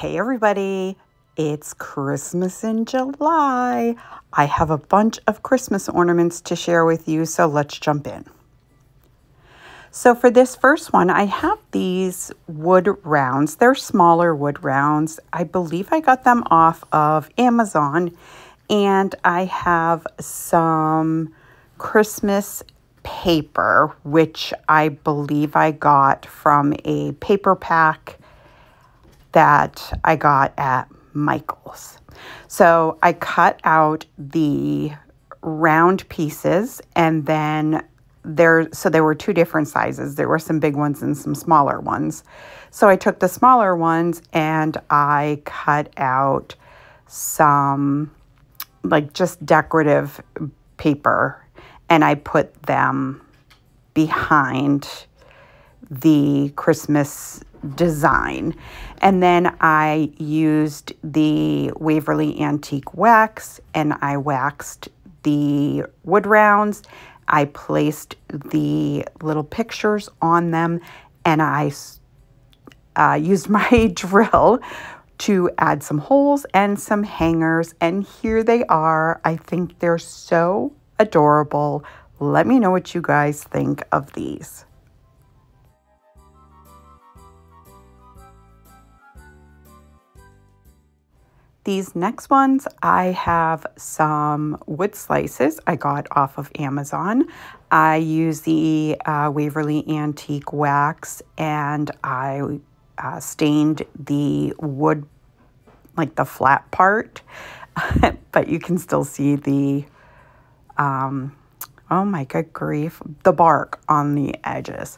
Hey everybody, it's Christmas in July. I have a bunch of Christmas ornaments to share with you, so let's jump in. So for this first one, I have these wood rounds. They're smaller wood rounds. I believe I got them off of Amazon, and I have some Christmas paper, which I believe I got from a paper pack that I got at Michael's. So I cut out the round pieces, and then there were two different sizes. There were some big ones and some smaller ones. So I took the smaller ones and I cut out some like just decorative paper, and I put them behind the Christmas design. And then I used the Waverly Antique Wax, and I waxed the wood rounds. I placed the little pictures on them, and I used my drill to add some holes and some hangers, and here they are. I think they're so adorable. Let me know what you guys think of these. These next ones, I have some wood slices I got off of Amazon. I use the Waverly Antique Wax, and I stained the wood, like the flat part, but you can still see the, oh my good grief, the bark on the edges.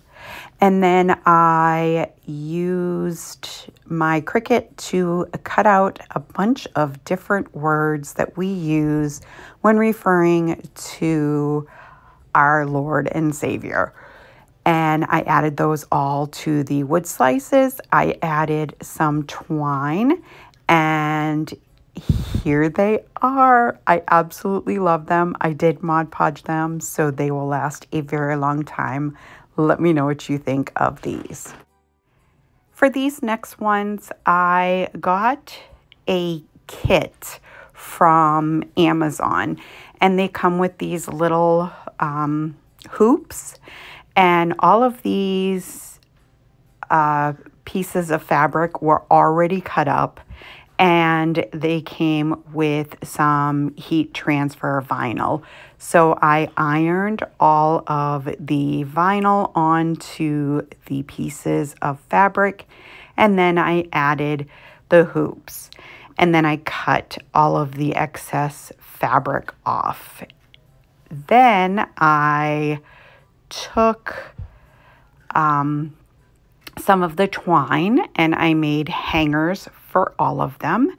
And then I used my Cricut to cut out a bunch of different words that we use when referring to our Lord and Savior. And I added those all to the wood slices. I added some twine, and here they are. I absolutely love them. I did Mod Podge them, so they will last a very long time. Let me know what you think of these. For these next ones, I got a kit from Amazon, and they come with these little hoops, and all of these pieces of fabric were already cut up, and they came with some heat transfer vinyl. So I ironed all of the vinyl onto the pieces of fabric, and then I added the hoops, and then I cut all of the excess fabric off. Then I took some of the twine, and I made hangers for all of them.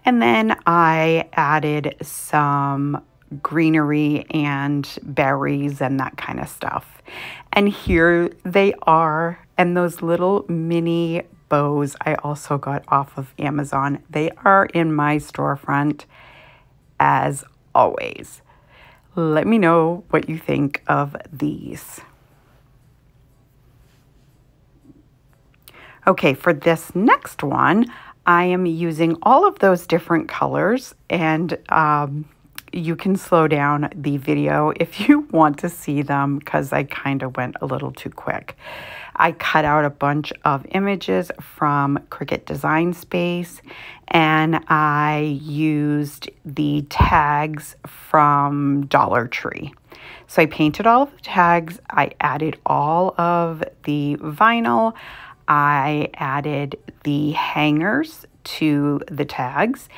And then I added some greenery and berries and that kind of stuff. And here they are. And those little mini bows I also got off of Amazon. They are in my storefront as always. Let me know what you think of these. Okay, for this next one, I am using all of those different colors, and you can slow down the video if you want to see them because I kind of went a little too quick. I cut out a bunch of images from Cricut Design Space, and I used the tags from Dollar Tree. So I painted all of the tags, I added all of the vinyl, I added the hangers to the tags,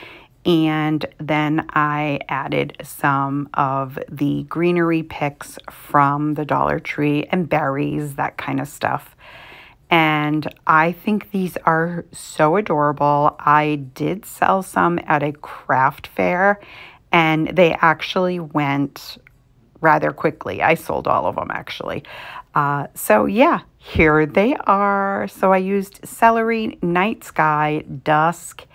and then I added some of the greenery picks from the Dollar Tree and berries, that kind of stuff. And I think these are so adorable. I did sell some at a craft fair, and they actually went rather quickly. I sold all of them actually. So yeah, here they are. So I used celery, night sky, dusk,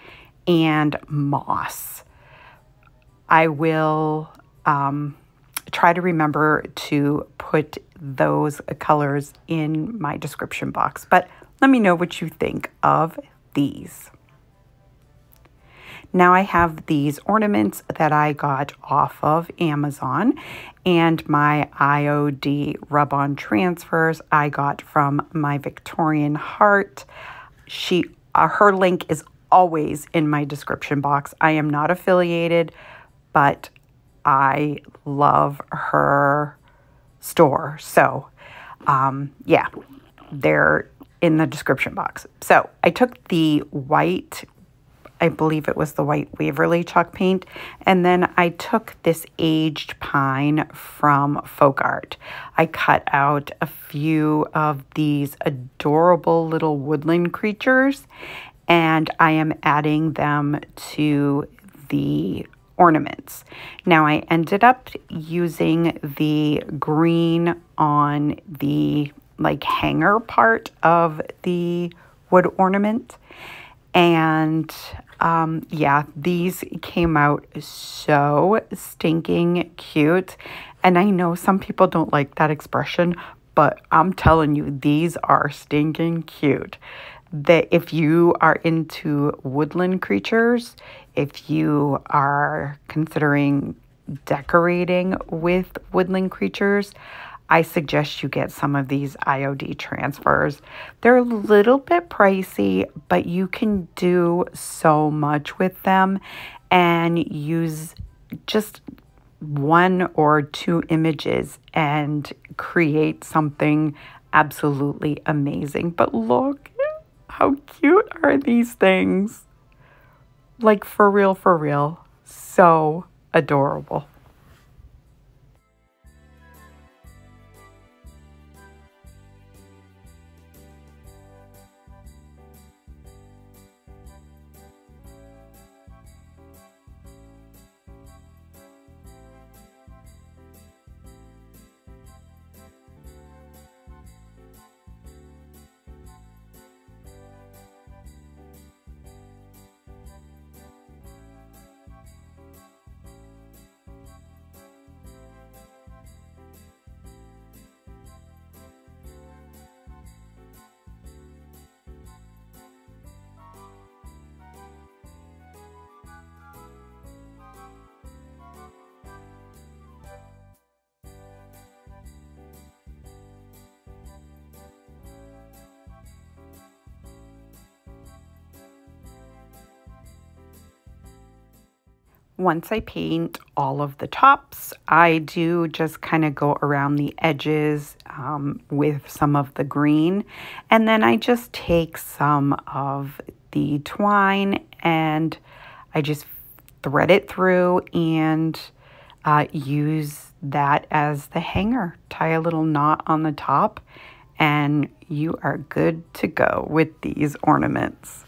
and moss. I will try to remember to put those colors in my description box, but let me know what you think of these. Now I have these ornaments that I got off of Amazon, and my IOD rub-on transfers I got from my Victorian Heart. Her link is always in my description box. I am not affiliated, but I love her store. So, yeah, they're in the description box. So I took the white, I believe it was the white Waverly chalk paint, and then I took this aged pine from Folk Art. I cut out a few of these adorable little woodland creatures, and I am adding them to the ornaments. Now I ended up using the green on the hanger part of the wood ornament, and yeah, these came out so stinking cute. And I know some people don't like that expression, but I'm telling you, these are stinking cute. That if you are into woodland creatures, if you are considering decorating with woodland creatures, I suggest you get some of these IOD transfers. They're a little bit pricey, but you can do so much with them and use just 1 or 2 images and create something absolutely amazing. But look, how cute are these things? Like, for real, so adorable. Once I paint all of the tops, I do just kind of go around the edges with some of the green. And then I just take some of the twine and I just thread it through and use that as the hanger. Tie a little knot on the top and you are good to go with these ornaments.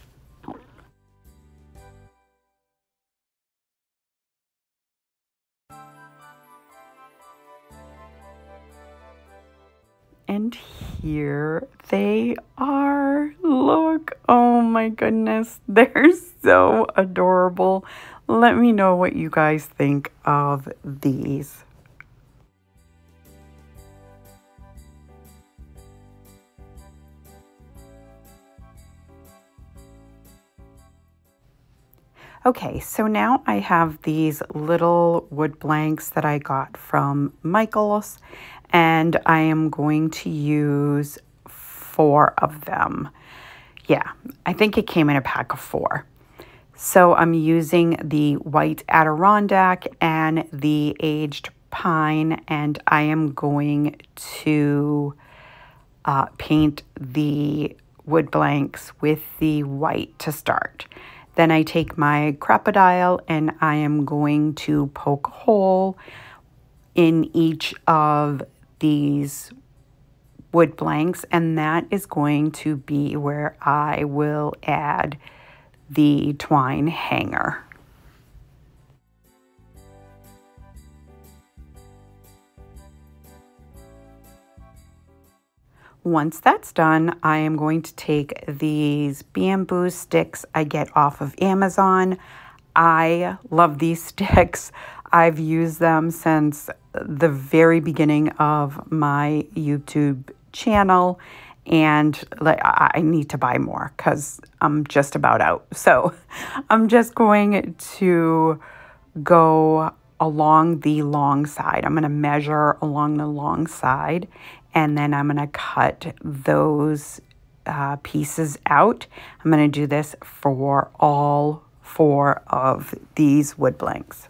And here they are. Look, oh my goodness, they're so adorable. Let me know what you guys think of these. Okay, so now I have these little wood blanks that I got from Michael's, and I am going to use 4 of them. Yeah, I think it came in a pack of 4. So I'm using the white Adirondack and the aged pine, and I am going to paint the wood blanks with the white to start. Then I take my crocodile and I am going to poke a hole in each of these wood blanks, and that is going to be where I will add the twine hanger. Once that's done, I am going to take these bamboo sticks I get off of Amazon. I love these sticks. I've used them since the very beginning of my YouTube channel, and like I need to buy more because I'm just about out. So I'm just going to go along the long side. I'm going to measure along the long side, and then I'm going to cut those pieces out. I'm going to do this for all 4 of these wood blanks.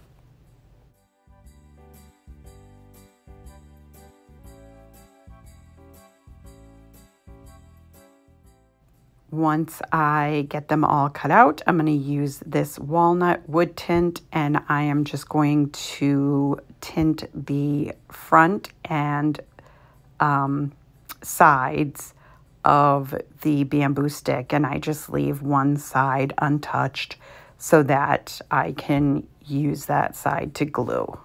Once I get them all cut out, I'm going to use this walnut wood tint, and I am just going to tint the front and sides of the bamboo stick, and I just leave one side untouched so that I can use that side to glue.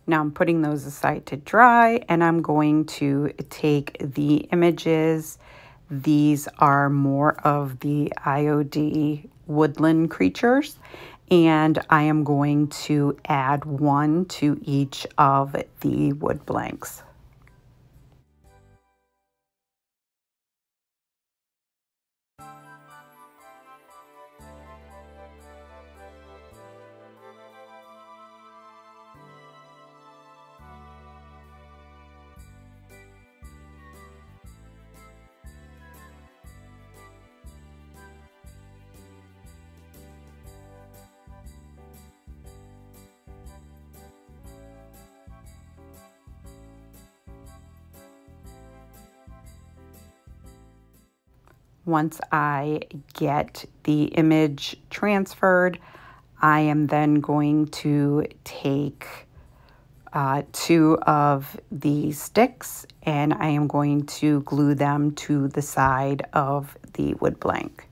Now I'm putting those aside to dry, and I'm going to take the images. These are more of the IOD woodland creatures, and I am going to add 1 to each of the wood blanks. Once I get the image transferred, I am then going to take 2 of the sticks, and I am going to glue them to the side of the wood blank.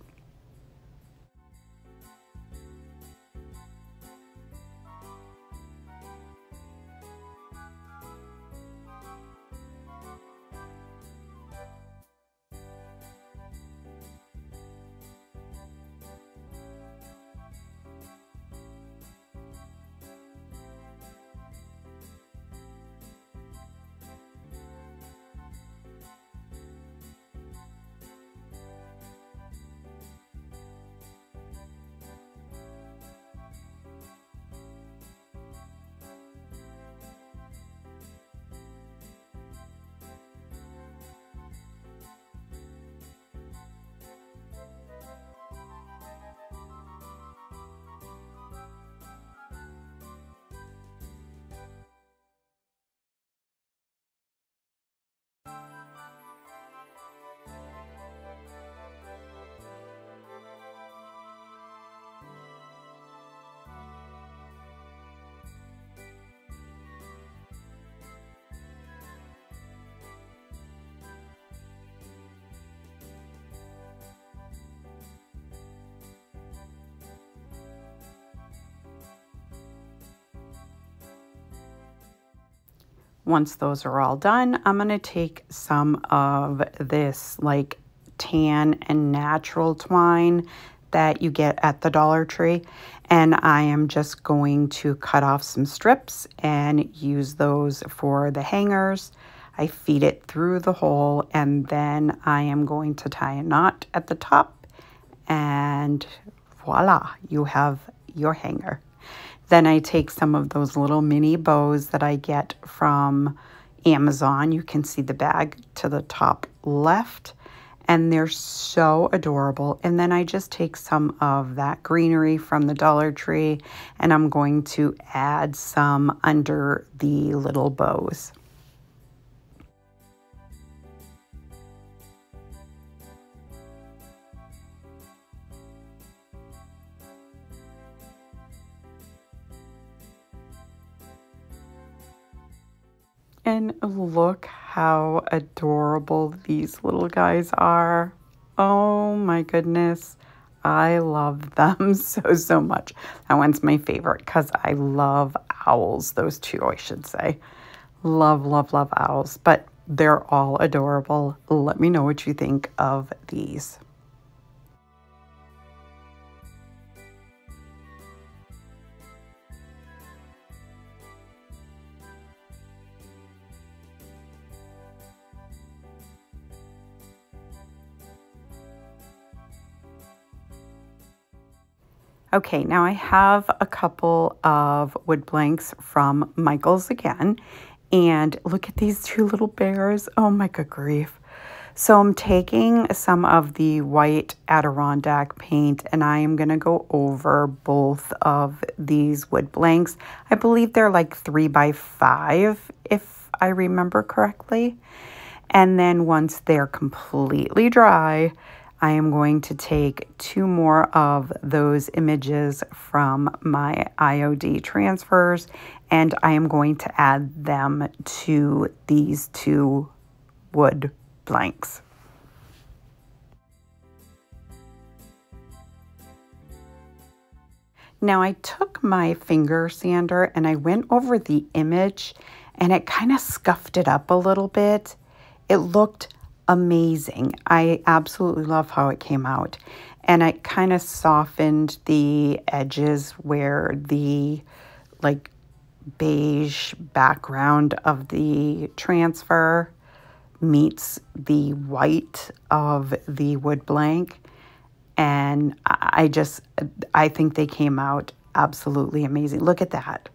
Once those are all done, I'm going to take some of this like tan and natural twine that you get at the Dollar Tree, and I am just going to cut off some strips and use those for the hangers. I feed it through the hole, and then I am going to tie a knot at the top, and voila, you have your hanger. Then I take some of those little mini bows that I get from Amazon. You can see the bag to the top left, and they're so adorable. And then I just take some of that greenery from the Dollar Tree, and I'm going to add some under the little bows. And look how adorable these little guys are. Oh my goodness. I love them so much. That one's my favorite because I love owls. Those two, I should say. Love owls, but they're all adorable. Let me know what you think of these. Okay, now I have a couple of wood blanks from Michael's again, and look at these two little bears. Oh my good grief. So I'm taking some of the white Adirondack paint and I am going to go over both of these wood blanks. I believe they're like 3x5 if I remember correctly. And then once they're completely dry, I am going to take 2 more of those images from my IOD transfers and I am going to add them to these 2 wood blanks. Now I took my finger sander and I went over the image and it kind of scuffed it up a little bit. It looked amazing. I absolutely love how it came out. And I kind of softened the edges where the like beige background of the transfer meets the white of the wood blank. And I think they came out absolutely amazing. Look at that.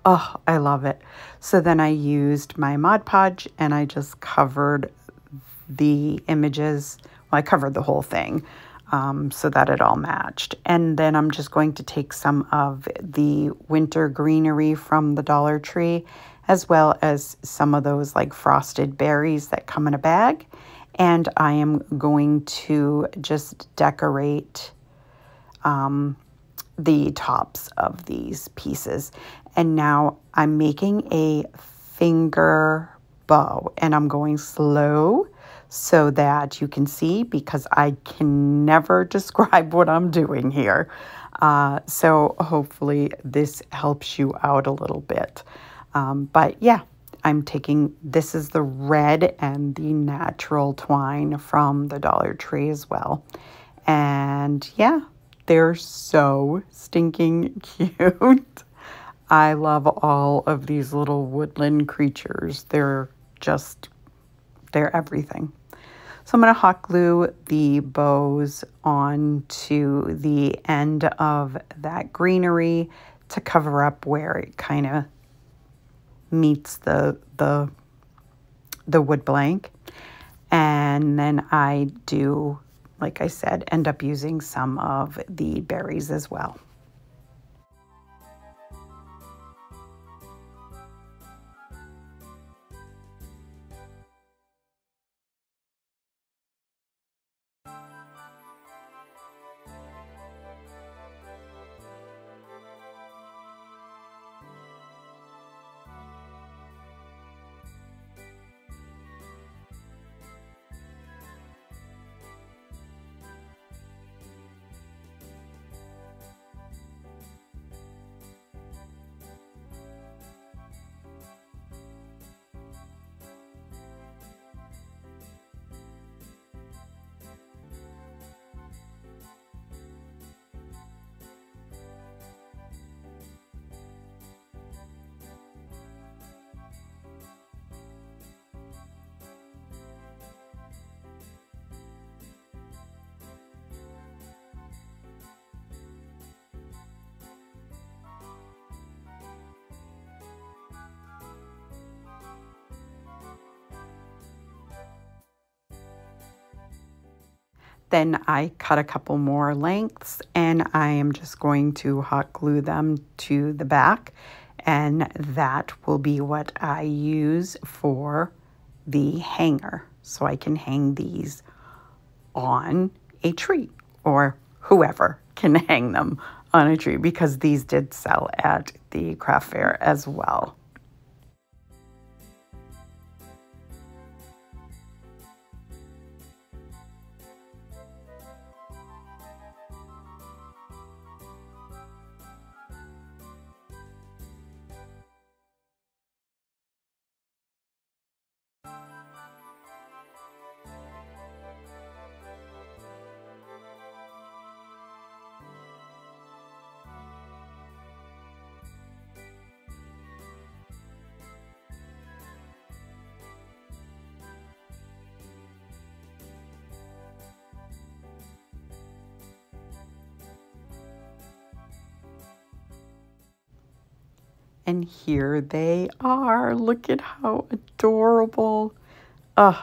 Oh, I love it. So then I used my Mod Podge and I just covered the images. Well, I covered the whole thing so that it all matched. And then I'm just going to take some of the winter greenery from the Dollar Tree, as well as some of those like frosted berries that come in a bag. And I am going to just decorate the tops of these pieces. And now I'm making a finger bow and I'm going slow so that you can see because I can never describe what I'm doing here. So hopefully this helps you out a little bit. But yeah, I'm taking, this is the red and the natural twine from the Dollar Tree as well. And yeah, they're so stinking cute. I love all of these little woodland creatures. They're everything. So I'm going to hot glue the bows onto the end of that greenery to cover up where it kind of meets the wood blank. And then I do, like I said, end up using some of the berries as well. Then I cut a couple more lengths and I am just going to hot glue them to the back, and that will be what I use for the hanger. So I can hang these on a tree, or whoever can hang them on a tree, because these did sell at the craft fair as well. And here they are. Look at how adorable. All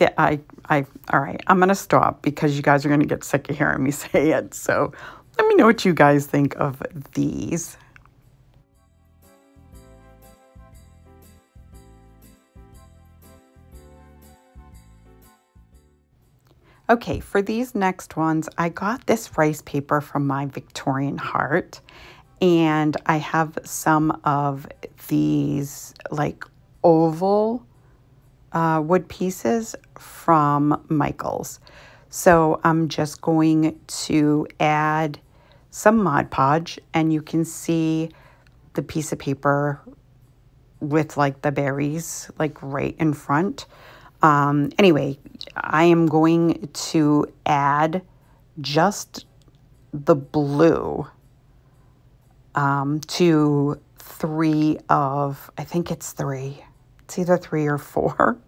right, I'm going to stop because you guys are going to get sick of hearing me say it. So let me know what you guys think of these. Okay, for these next ones, I got this rice paper from my Victorian Heart, and I have some of these like oval wood pieces from Michael's. So I'm just going to add some Mod Podge, and you can see the piece of paper with like the berries like right in front. Anyway, I am going to add just the blue to I think it's three. It's either 3 or 4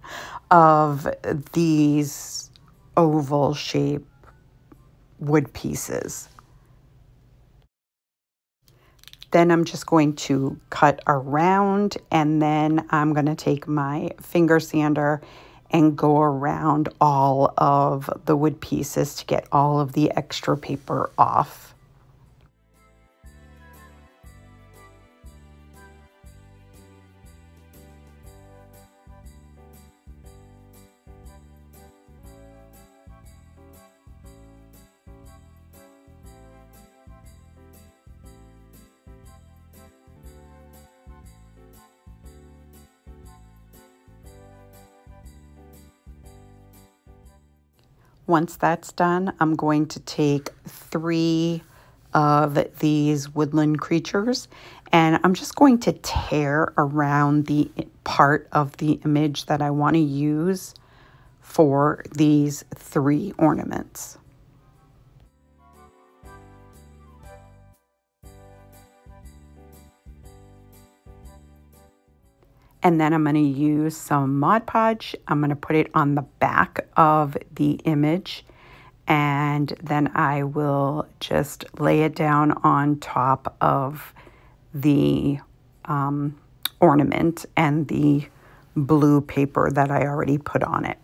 of these oval shape wood pieces. Then I'm just going to cut around, and then I'm going to take my finger sander and go around all of the wood pieces to get all of the extra paper off. Once that's done, I'm going to take 3 of these woodland creatures, and I'm just going to tear around the part of the image that I want to use for these 3 ornaments. And then I'm going to use some Mod Podge. I'm going to put it on the back of the image, and then I will just lay it down on top of the ornament and the blue paper that I already put on it.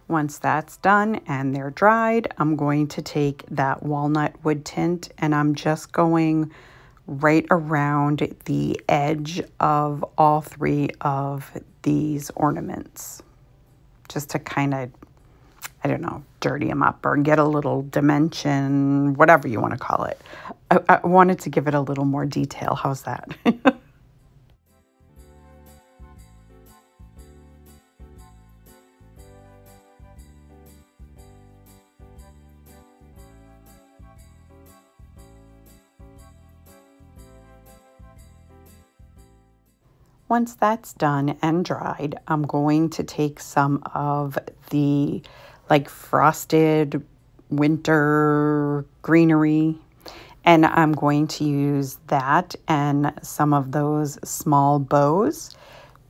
Once that's done and they're dried, I'm going to take that walnut wood tint, and I'm just going right around the edge of all 3 of these ornaments, just to kind of, I don't know, dirty them up or get a little dimension, whatever you want to call it. I wanted to give it a little more detail. How's that? Once that's done and dried, I'm going to take some of the like frosted winter greenery, and I'm going to use that and some of those small bows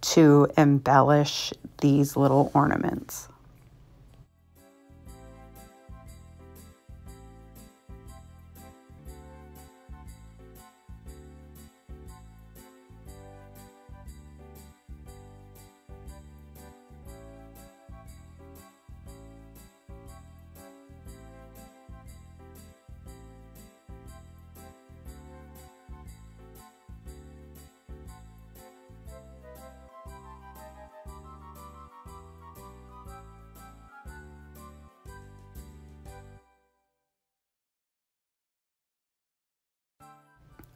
to embellish these little ornaments.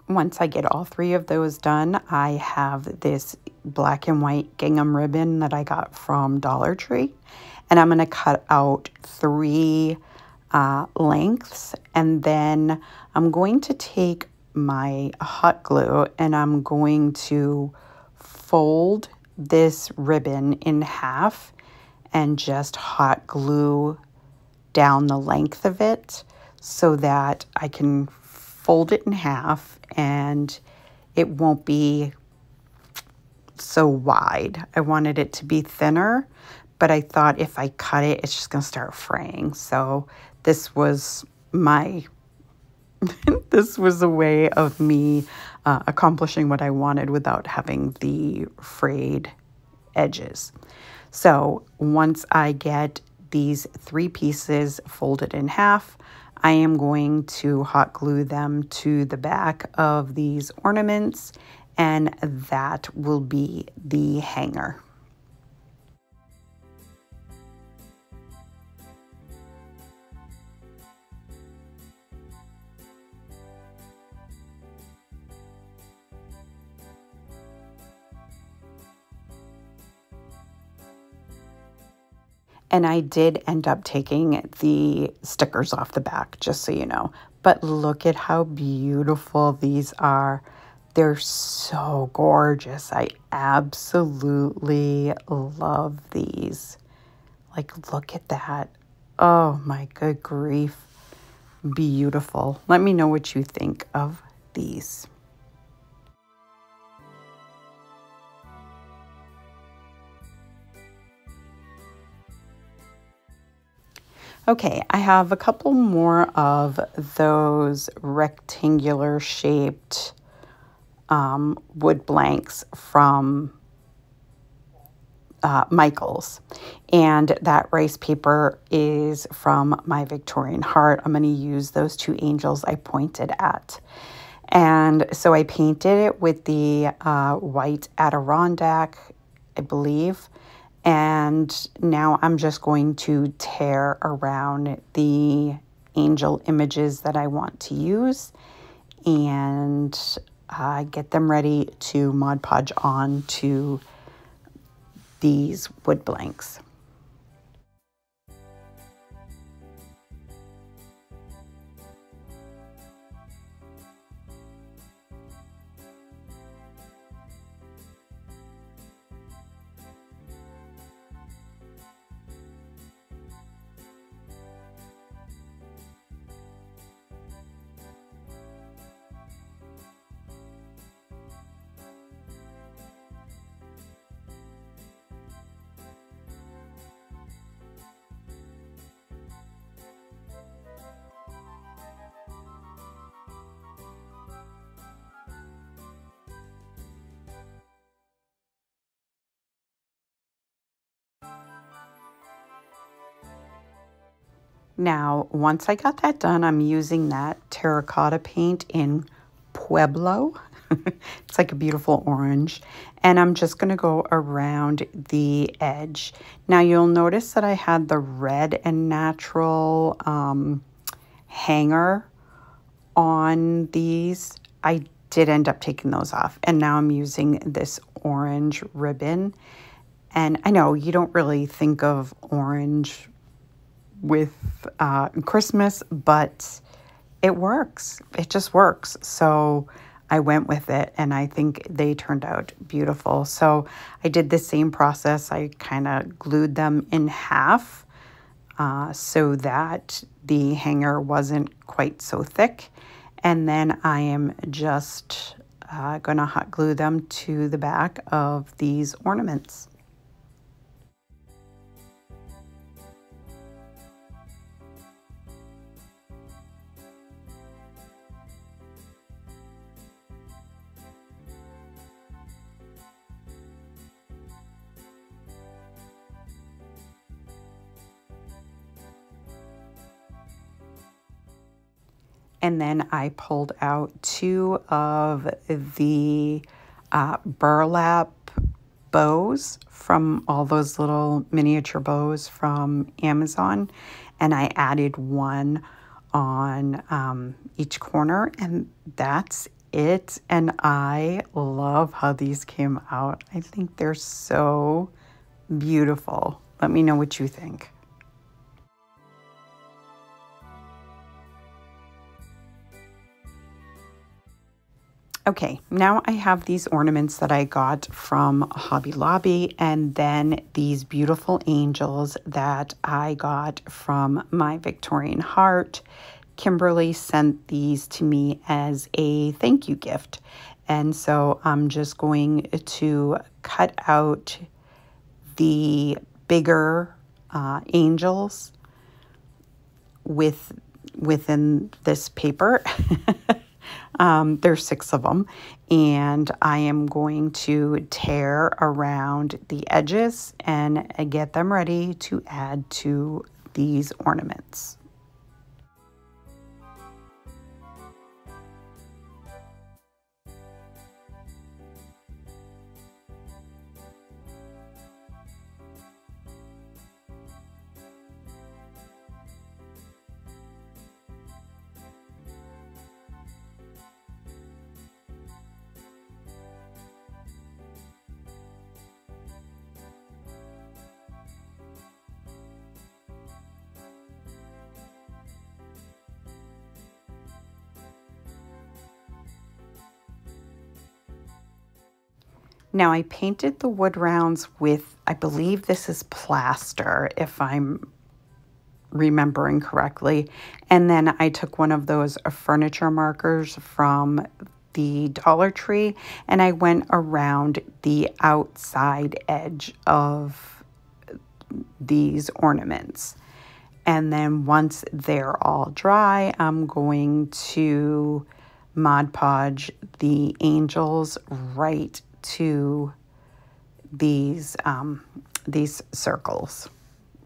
Once I get all 3 of those done, I have this black and white gingham ribbon that I got from Dollar Tree, and I'm going to cut out 3 lengths, and then I'm going to take my hot glue and I'm going to fold this ribbon in half, and just hot glue down the length of it so that I can fold it in half and it won't be so wide. I wanted it to be thinner, but I thought if I cut it, it's just going to start fraying. So this was my, this was a way of me accomplishing what I wanted without having the frayed edges. So once I get these 3 pieces folded in half, I am going to hot glue them to the back of these ornaments, and that will be the hanger. And I did end up taking the stickers off the back, just so you know. But look at how beautiful these are. They're so gorgeous. I absolutely love these. Like, look at that. Oh my good grief. Beautiful. Let me know what you think of these. Okay, I have a couple more of those rectangular shaped wood blanks from Michael's. And that rice paper is from my Victorian heart. I'm going to use those 2 angels I pointed at. And so I painted it with the white Adirondack, I believe. And now I'm just going to tear around the angel images that I want to use and get them ready to Mod Podge on to these wood blanks. Now, once I got that done, I'm using that terracotta paint in Pueblo. It's like a beautiful orange. And I'm just going to go around the edge. Now, you'll notice that I had the red and natural hanger on these. I did end up taking those off. And now I'm using this orange ribbon. And I know you don't really think of orange with Christmas, but it works. It just works. So I went with it, and I think they turned out beautiful. So I did the same process. I kind of glued them in half so that the hanger wasn't quite so thick. And then I am just going to hot glue them to the back of these ornaments. And then I pulled out 2 of the burlap bows from all those little miniature bows from Amazon. And I added 1 on each corner, and that's it. And I love how these came out. I think they're so beautiful. Let me know what you think. Okay, now I have these ornaments that I got from Hobby Lobby, and then these beautiful angels that I got from my Victorian Heart. Kimberly sent these to me as a thank you gift. And so I'm just going to cut out the bigger angels within this paper. There's 6 of them, and I am going to tear around the edges and get them ready to add to these ornaments. Now I painted the wood rounds with, I believe this is plaster, if I'm remembering correctly. And then I took one of those furniture markers from the Dollar Tree, and I went around the outside edge of these ornaments. And then once they're all dry, I'm going to Mod Podge the angels right to these circles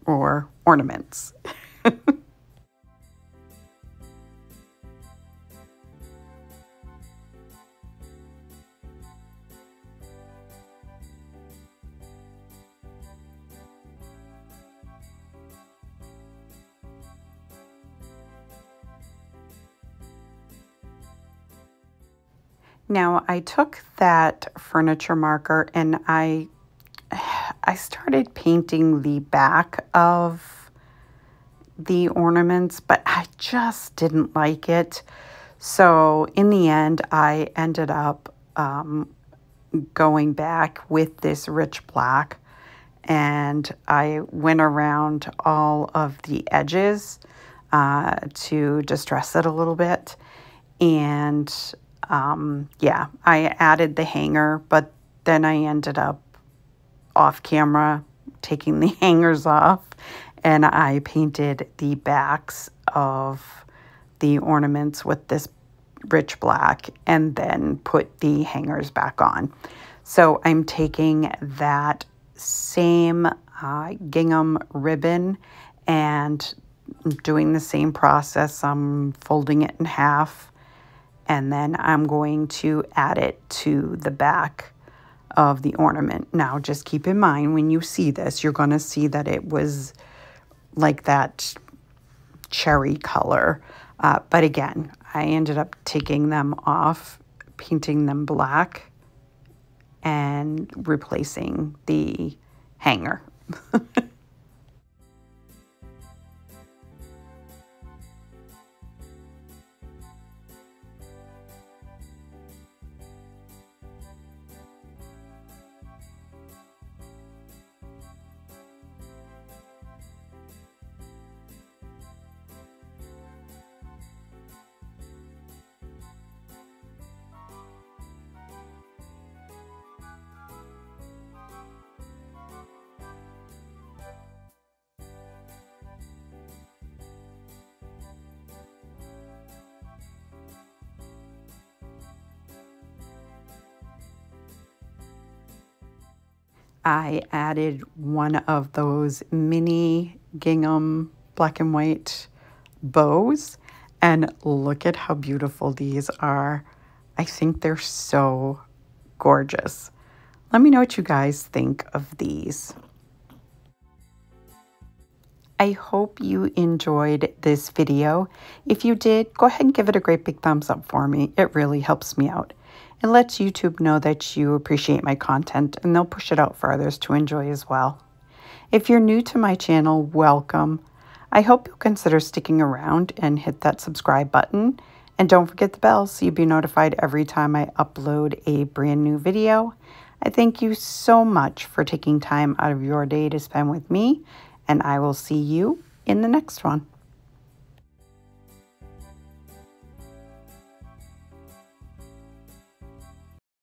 or ornaments. Now I took that furniture marker and I started painting the back of the ornaments, but I just didn't like it. So in the end, I ended up going back with this rich black, and I went around all of the edges to distress it a little bit. And yeah, I added the hanger, but then I ended up off camera taking the hangers off, and I painted the backs of the ornaments with this rich black and then put the hangers back on. So I'm taking that same gingham ribbon and doing the same process. I'm folding it in half, and then I'm going to add it to the back of the ornament. Now, just keep in mind, when you see this, you're going to see that it was like that cherry color. But again, I ended up taking them off, painting them black, and replacing the hanger. I added one of those mini gingham black and white bows, and look at how beautiful these are. I think they're so gorgeous. Let me know what you guys think of these. I hope you enjoyed this video. If you did, go ahead and give it a great big thumbs up for me. It really helps me out. It lets YouTube know that you appreciate my content, and they'll push it out for others to enjoy as well. If you're new to my channel, welcome. I hope you'll consider sticking around and hit that subscribe button And don't forget the bell so you'll be notified every time I upload a brand new video. I thank you so much for taking time out of your day to spend with me, and I will see you in the next one.